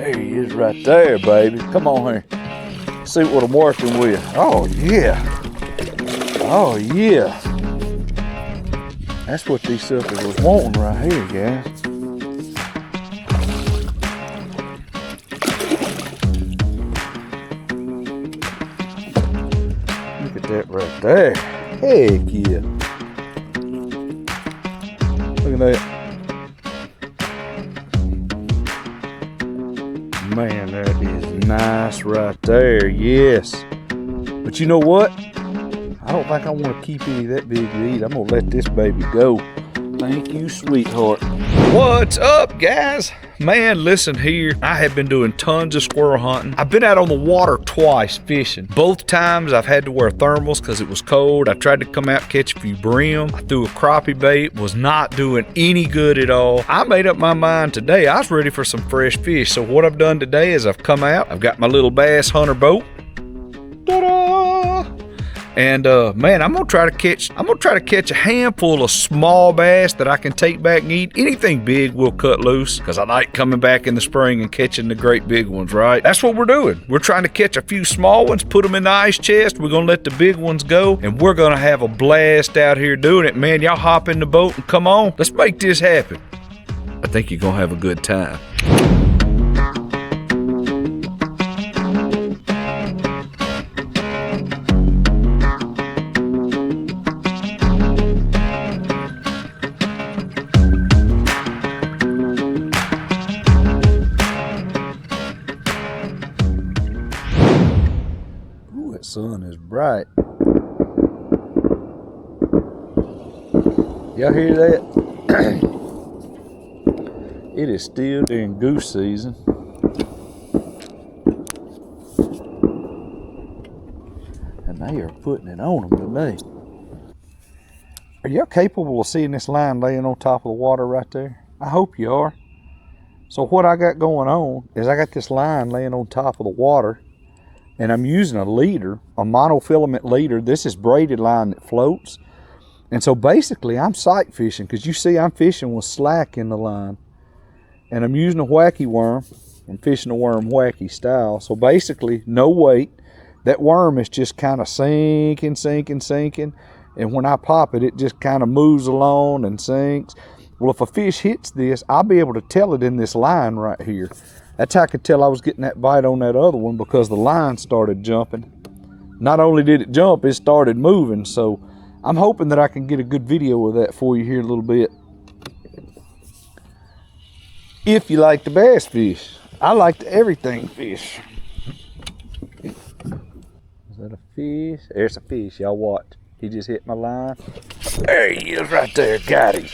There he is right there, baby. Come on here. See what I'm working with. Oh, yeah. Oh, yeah. That's what these suckers was wanting right here, guys. Look at that right there. Heck yeah. Look at that. Man, that is nice right there. Yes. But you know what? I don't think I want to keep any of that big to eat. I'm going to let this baby go. Thank you, sweetheart. What's up, guys? Man, listen here. I have been doing tons of squirrel hunting. I've been out on the water twice fishing. Both times I've had to wear thermals because it was cold. I tried to come out catch a few brim. I threw a crappie bait. Was not doing any good at all. I made up my mind today. I was ready for some fresh fish. So what I've done today is I've come out. I've got my little bass hunter boat. Ta-da! And man, I'm gonna try to catch a handful of small bass that I can take back and eat. Anything big we'll cut loose, because I like coming back in the spring and catching the great big ones, right? That's what we're doing. We're trying to catch a few small ones, put them in the ice chest. We're gonna let the big ones go, and we're gonna have a blast out here doing it. Man, y'all hop in the boat and come on. Let's make this happen. I think you're gonna have a good time. Sun is bright. Y'all hear that? It is still during goose season. And they are putting it on them today. Are y'all capable of seeing this line laying on top of the water right there? I hope you are. So what I got going on is I got this line laying on top of the water, and I'm using a leader, a monofilament leader. This is braided line that floats. And so basically I'm sight fishing, because you see I'm fishing with slack in the line. And I'm using a wacky worm. I'm fishing a worm wacky style. So basically no weight. That worm is just kind of sinking. And when I pop it, it just kind of moves along and sinks. Well, if a fish hits this, I'll be able to tell it in this line right here. That's how I could tell I was getting that bite on that other one, because the line started jumping. Not only did it jump, it started moving. So I'm hoping that I can get a good video of that for you here in a little bit. If you like the bass fish, I like the everything fish. Is that a fish? There's a fish, y'all watch. He just hit my line. There he is right there, got him.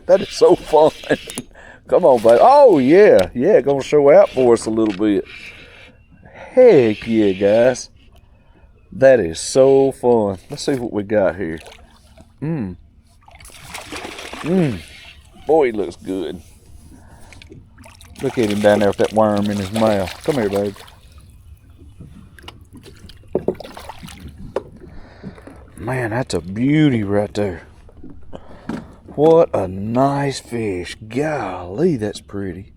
That is so fun. Come on, baby. Oh, yeah. Yeah, gonna show out for us a little bit. Heck yeah, guys. That is so fun. Let's see what we got here. Boy, he looks good. Look at him down there with that worm in his mouth. Come here, baby. Man, that's a beauty right there. What a nice fish. Golly, that's pretty.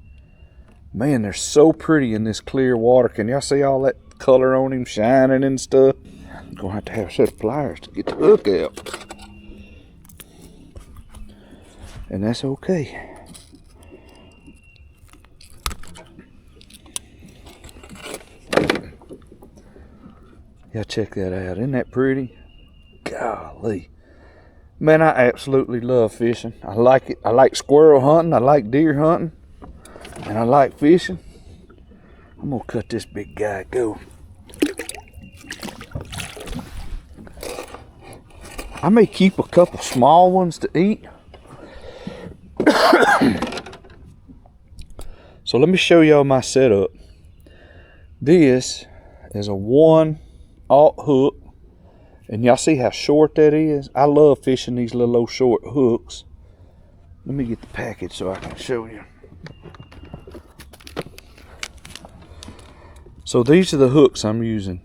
Man, they're so pretty in this clear water. Can y'all see all that color on him shining and stuff? I'm going to have a set of pliers to get the hook out. And that's okay. Y'all check that out. Isn't that pretty? Golly. Man, I absolutely love fishing. I like it. I like squirrel hunting. I like deer hunting. And I like fishing. I'm going to cut this big guy go. I may keep a couple small ones to eat. So let me show y'all my setup. This is a 1/0 hook. And y'all see how short that is? I love fishing these little old short hooks. Let me get the package so I can show you. So these are the hooks I'm using.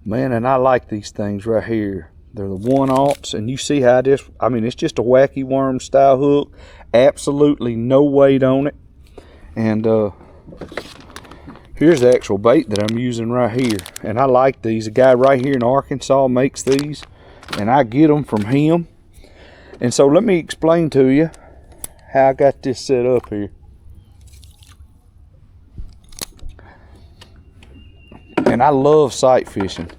Man, and I like these things right here. They're the 1/0s, and you see how this, I mean, it's just a wacky worm style hook. Absolutely no weight on it. And here's the actual bait that I'm using right here. And I like these. A guy right here in Arkansas makes these, and I get them from him. And so let me explain to you how I got this set up here. And I love sight fishing.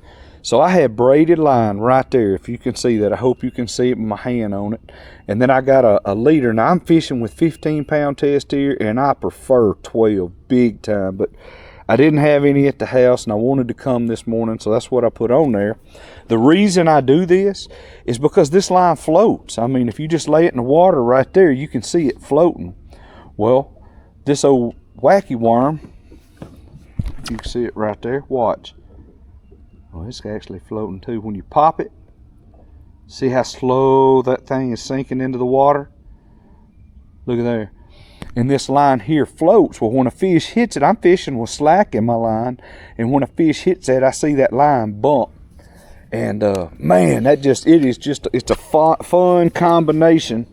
So I have braided line right there, if you can see that. I hope you can see it with my hand on it. And then I got a leader. Now I'm fishing with 15-pound test here, and I prefer 12 big time, but I didn't have any at the house and I wanted to come this morning, so that's what I put on there. The reason I do this is because this line floats. I mean, if you just lay it in the water right there, you can see it floating. Well, this old wacky worm, you can see it right there, watch. Oh, it's actually floating too. When you pop it, see how slow that thing is sinking into the water? Look at there. And this line here floats. Well, when a fish hits it, I'm fishing with slack in my line, and when a fish hits that, I see that line bump. And man, it's a fun combination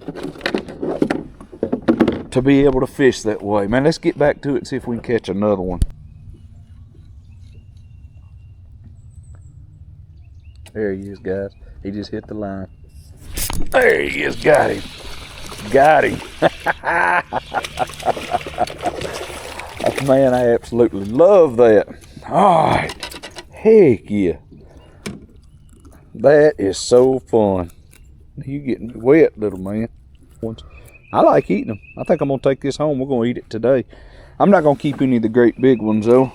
to be able to fish that way. Man, let's get back to it and see if we can catch another one. There he is, guys. He just hit the line. There he is. Got him. Got him. Man, I absolutely love that. All right. Heck yeah. That is so fun. You getting wet, little man. I like eating them. I think I'm going to take this home. We're going to eat it today. I'm not going to keep any of the great big ones, though.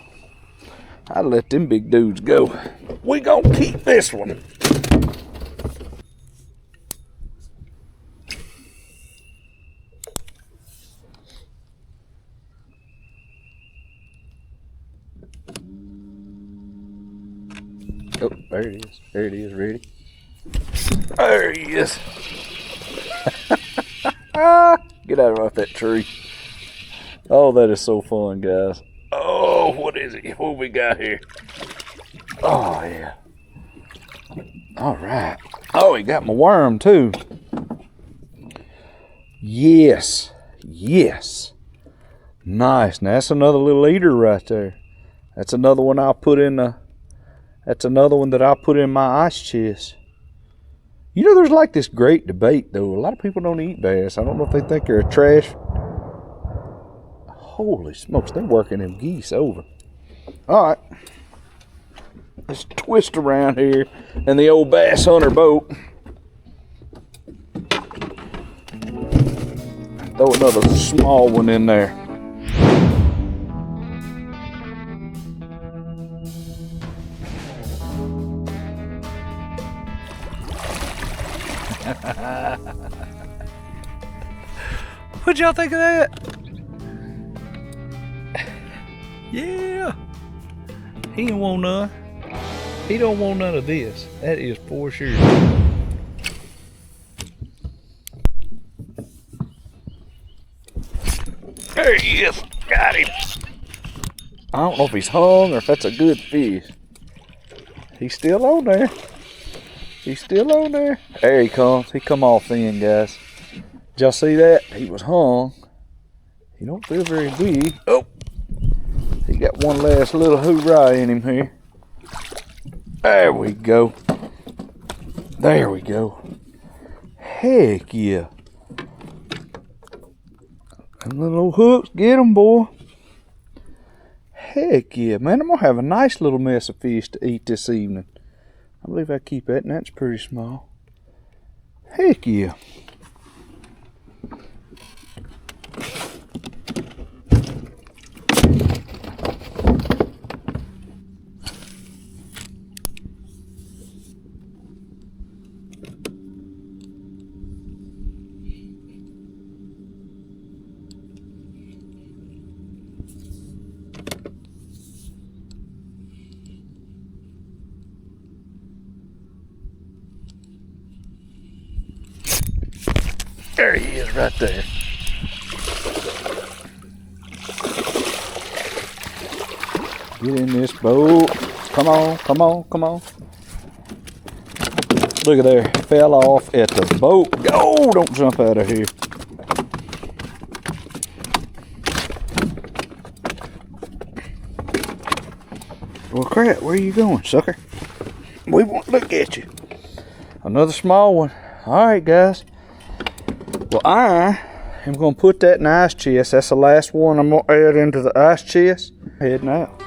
I let them big dudes go. We gonna keep this one. Oh, there it is. There it is, ready. There he is. Get out of that tree. Oh, that is so fun, guys. Oh, what is it? What we got here? Oh, yeah. All right. Oh, he got my worm, too. Yes. Yes. Nice. Now, that's another little eater right there. That's another one I'll put in the... That's another one that I'll put in my ice chest. You know, there's like this great debate, though. A lot of people don't eat bass. I don't know if they think they're a trash... Holy smokes, they're working them geese over. All right. Let's twist around here in the old bass hunter boat. Throw another small one in there. What'd y'all think of that? Yeah. He don't want none. He don't want none of this. That is for sure. There he is. Got him. I don't know if he's hung or if that's a good fish. He's still on there. He's still on there. There he comes. He come off in, guys. Did y'all see that? He was hung. He don't feel very big. Oh. He got one last little hoorah in him here. There we go. There we go. Heck yeah. Them little old hooks, get them, boy. Heck yeah, man. I'm going to have a nice little mess of fish to eat this evening. I believe I keep that, and that's pretty small. Heck yeah. There he is right there. Get in this boat. Come on, come on, come on. Look at there. Fell off at the boat. Oh, don't jump out of here. Well, crap, where are you going, sucker? We won't look at you. Another small one. All right, guys. Well, I am going to put that in the ice chest. That's the last one I'm going to add into the ice chest. Heading out.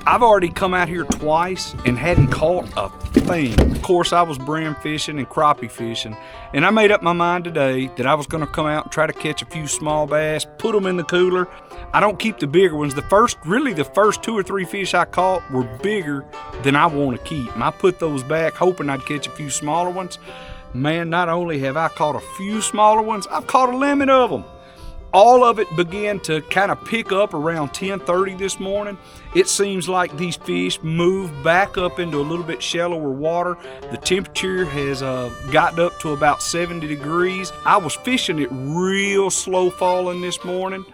I've already come out here twice and hadn't caught a thing. Of course, I was brim fishing and crappie fishing, and I made up my mind today that I was going to come out and try to catch a few small bass, put them in the cooler. I don't keep the bigger ones. The first 2 or 3 fish I caught were bigger than I want to keep. And I put those back hoping I'd catch a few smaller ones. Man, not only have I caught a few smaller ones, I've caught a limit of them. All of it began to kind of pick up around 10:30 this morning. It seems like these fish moved back up into a little bit shallower water. The temperature has gotten up to about 70 degrees. I was fishing it real slow falling this morning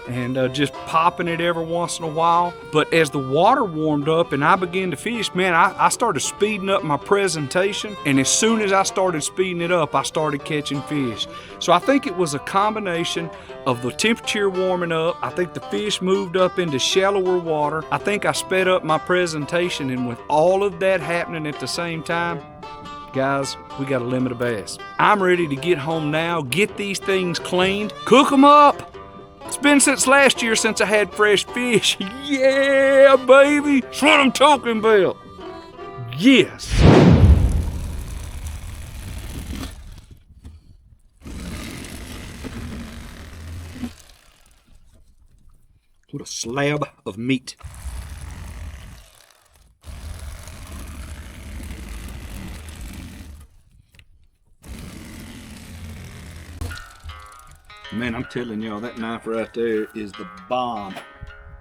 and just popping it every once in a while. But as the water warmed up and I began to fish, man, I started speeding up my presentation. And as soon as I started speeding it up, I started catching fish. So I think it was a combination of the temperature warming up. I think the fish moved up into shallower water. I think I sped up my presentation. And with all of that happening at the same time, guys, we got a limit of bass. I'm ready to get home now, get these things cleaned, cook them up. It's been since last year since I had fresh fish. Yeah, baby. That's what I'm talking about. Yes. What a slab of meat. Man, I'm telling y'all, that knife right there is the bomb.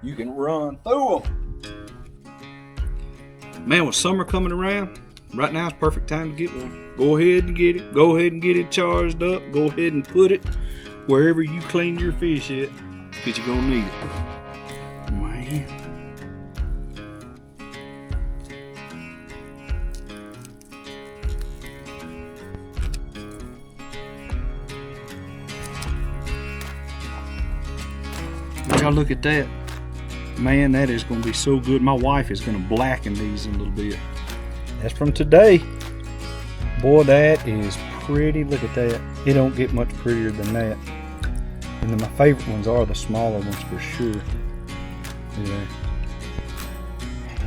You can run through them. Man, with summer coming around, right now is perfect time to get one. Go ahead and get it. Go ahead and get it charged up. Go ahead and put it wherever you clean your fish at, because you're going to need it. Man. Y'all look at that. Man, that is going to be so good. My wife is going to blacken these in a little bit. That's from today. Boy, that is pretty. Look at that. It don't get much prettier than that. And then my favorite ones are the smaller ones for sure. Yeah.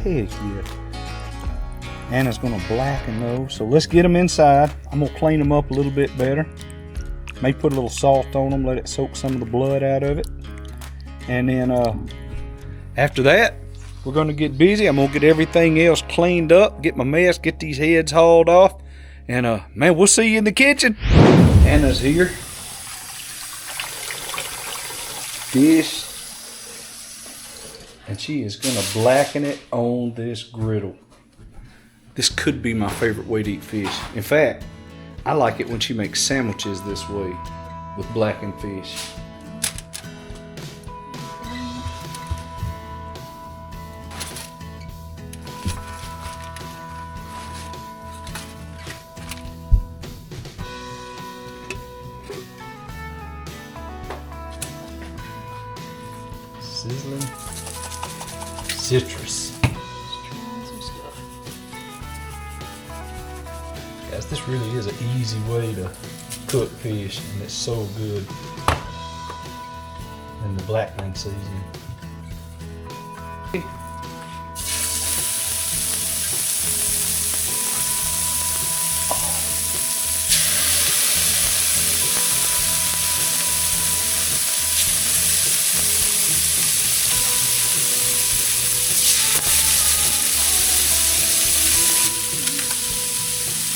Heck yeah. Anna's going to blacken those. So let's get them inside. I'm going to clean them up a little bit better. Maybe put a little salt on them, let it soak some of the blood out of it. And then after that, we're going to get busy. I'm going to get everything else cleaned up, get my mess, get these heads hauled off. And man, we'll see you in the kitchen. Anna's here. Fish. And she is going to blacken it on this griddle. This could be my favorite way to eat fish. In fact, I like it when she makes sandwiches this way with blackened fish. Sizzling citrus. Some stuff. Guys, this really is an easy way to cook fish, and it's so good. And the Blackened seasoning.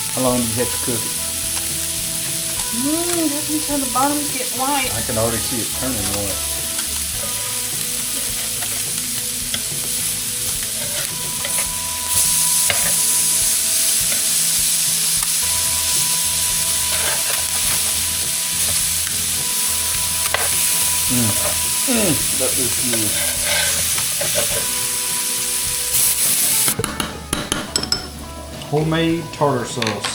How long do you have to cook it? That's until the bottoms get white. I can already see it turning white. That is good. Homemade tartar sauce.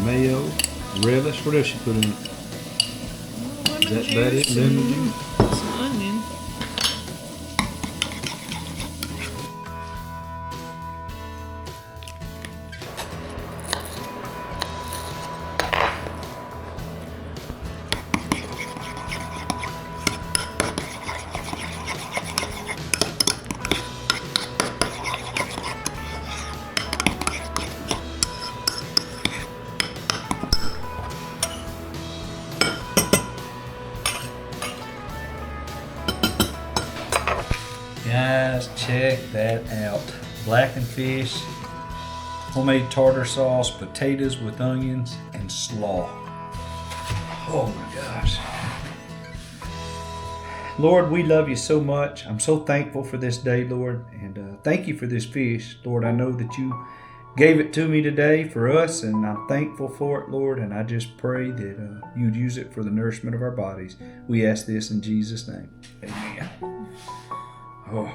Mayo, relish. What else you put in it? Is that it, Linda? Some onion. Guys, check that out. Blackened fish, homemade tartar sauce, potatoes with onions, and slaw. Oh my gosh. Lord, we love you so much. I'm so thankful for this day, Lord. And thank you for this fish. Lord, I know that you gave it to me today for us, and I'm thankful for it, Lord. And I just pray that you'd use it for the nourishment of our bodies. We ask this in Jesus' name. Amen. Oh.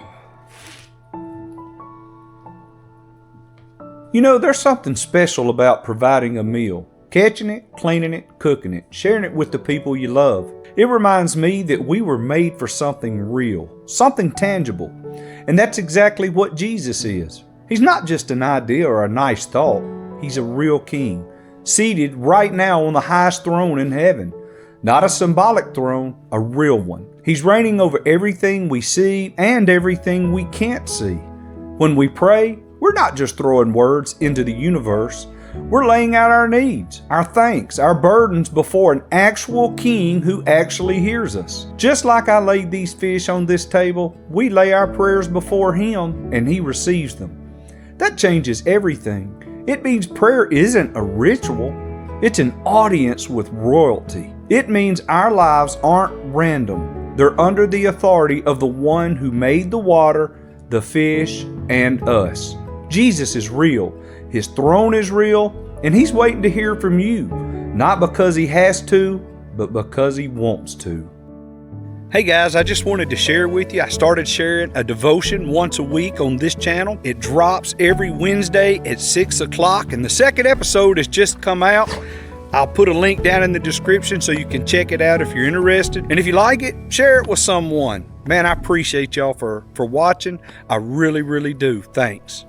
You know, there's something special about providing a meal. Catching it, cleaning it, cooking it, sharing it with the people you love. It reminds me that we were made for something real, something tangible. And that's exactly what Jesus is. He's not just an idea or a nice thought. He's a real king, seated right now on the highest throne in heaven. Not a symbolic throne, a real one. He's reigning over everything we see and everything we can't see. When we pray, we're not just throwing words into the universe. We're laying out our needs, our thanks, our burdens before an actual king who actually hears us. Just like I laid these fish on this table, we lay our prayers before him and he receives them. That changes everything. It means prayer isn't a ritual. It's an audience with royalty. It means our lives aren't random. They're under the authority of the one who made the water, the fish, and us. Jesus is real. His throne is real, and he's waiting to hear from you. Not because he has to, but because he wants to. Hey guys, I just wanted to share with you. I started sharing a devotion once a week on this channel. It drops every Wednesday at 6 o'clock, and the second episode has just come out. I'll put a link down in the description so you can check it out if you're interested. And if you like it, share it with someone. Man, I appreciate y'all for watching. I really, really do. Thanks.